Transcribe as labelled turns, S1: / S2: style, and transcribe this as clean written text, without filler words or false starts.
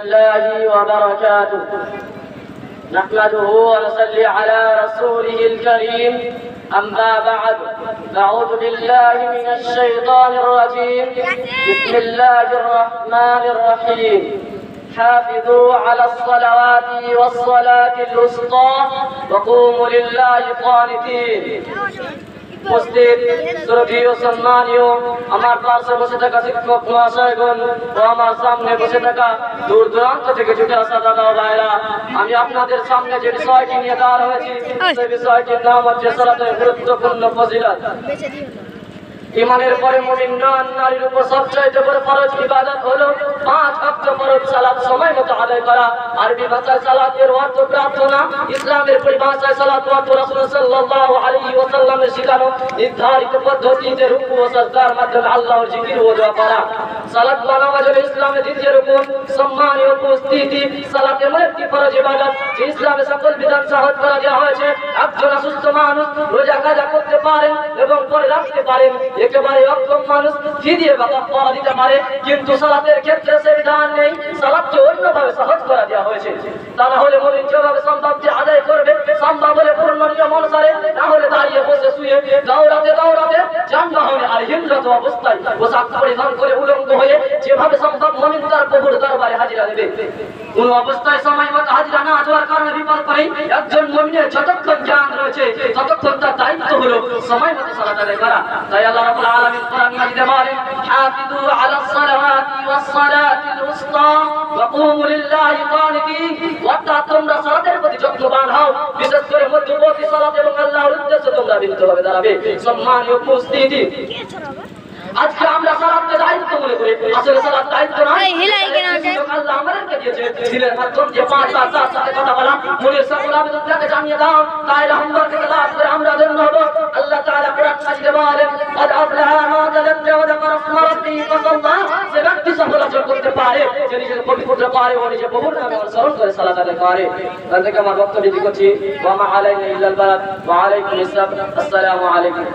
S1: الله وبركاته نحمده ونصلي على رسوله الكريم أما بعد أعوذ بالله من الشيطان الرجيم بسم الله الرحمن الرحيم حافظوا على الصلوات والصلاة الوسطى وقوموا لله قانتين উপস্থিত শ্রদ্ধেয় সম্মানীয় আমার পাশে বসে থাকা শিক্ষক মহাশয়গণ ও আমার সামনে বসে থাকা দূর দূরান্ত থেকে ছুটে আসা দাদা ও ভাইরা, আমি আপনাদের সামনে যে বিষয়টি নিয়ে দাঁড় হয়েছি সেই বিষয়টির নাম হচ্ছে সালাতের গুরুত্বপূর্ণ ফজিলত। ইমানের পরে মুমিন নারীর উপর সবচেয়ে বড় ফরজ ইবাদত হলো 5 ওয়াক্ত ফরজ সালাত সময় মতো আদায় করা। আরবি ভাষায় সালাতের অর্থ প্রার্থনা, ইসলামের পরিভাষায় সালাত অর্থ রাসূল সাল্লাল্লাহু আলাইহি ওয়াসাল্লামের শিখানো নির্ধারিত পদ্ধতিতে রুকু ও সাজদার মাধ্যমে আল্লাহর জিকির ও দোয়া করা। সালাত নামাজ হলো ইসলামের দ্বিতীয় রুকন। সম্মানীয় উপস্থিতি, সালাত এমন একটি ফরজ ইবাদত যে ইসলামে সকল বিধান সহজ করে দেওয়া হয়েছে। একজন অসুস্থ মানুষ রোজা কাজা করতে পারেন এবং পরে রাখতে পারেন, একেবারে অক্ষম মানুষ ফিরিয়ে পড়া দিতে পারে, কিন্তু সালাতের ক্ষেত্রে সে বিধান নেই। সালাতকে অন্যভাবে সহজ করে দেওয়া হয়েছে। তা না হলে মুমিন যেভাবে সম্ভব আদায় করবে সম্ভব হলে পূর্ণ নিয়ম অনুসারে, না হলে দাঁড়িয়ে বসে শুয়ে দৌড়াতে দৌড়াতে যানবাহনে আর হিন্দত অবস্থায় পোশাক পরিধান করে উলঙ্গ হয়ে যেভাবে সম্ভব মুমিন তার প্রভুর দরবারে হাজিরা দেবে। কোন অবস্থায় সময় মতো হাজিরা না দেওয়ার কারণে বিপদ করে একজন মুমিনের যতক্ষণ জ্ঞান রয়েছে ততক্ষণ তার দায়িত্ব হলো সময় মতো সালাত আদায় করা। তাই আল্লাহ রাব্বুল আলামিন কোরআন মাজিদে বলেন, হাফিজু আলাস সালাওয়াতি ওয়াস সালাতিল উসতা ওয়া কুমু লিল্লাহি কানিতিন। অর্থাৎ তোমরা সালাতের প্রতি যত্নবান হও, বিশেষ করে মধ্যবর্তী সালাত এবং আল্লাহর উদ্দেশ্যে তোমরা বিনীতভাবে দাঁড়াবে। সম্মানীয় উপস্থিতি, আজকে আমরা সালাতকে দায়িত্ব মনে করি, আসলে সালাত দায়িত্ব নয়। আল্লাহ আমাদেরকে দিয়েছে দিনের মাধ্যম যে 5 বার তার সাথে কথা বলা, মনের সকল আবেদনকে জানিয়ে দাও, তাই রহমতকে লাভ করে আমরা ধন্য হব। আল্লাহ তাআলা কোরআন মাজিদে বলেন, قد أفلح من تزكى وذكر اسم ربه فصلى। সে ব্যক্তি সফল অর্জন করতে পারে যে নিজের পবিত্র পারে ও নিজের প্রভুর নামে অনুসরণ করে সালাত আদায় করে। তার থেকে আমার বক্তব্য দিচ্ছি, ওয়া মা আলাইনা ইল্লাল বালাগ ওয়া আলাইকুম আসসালাম। আসসালামু আলাইকুম।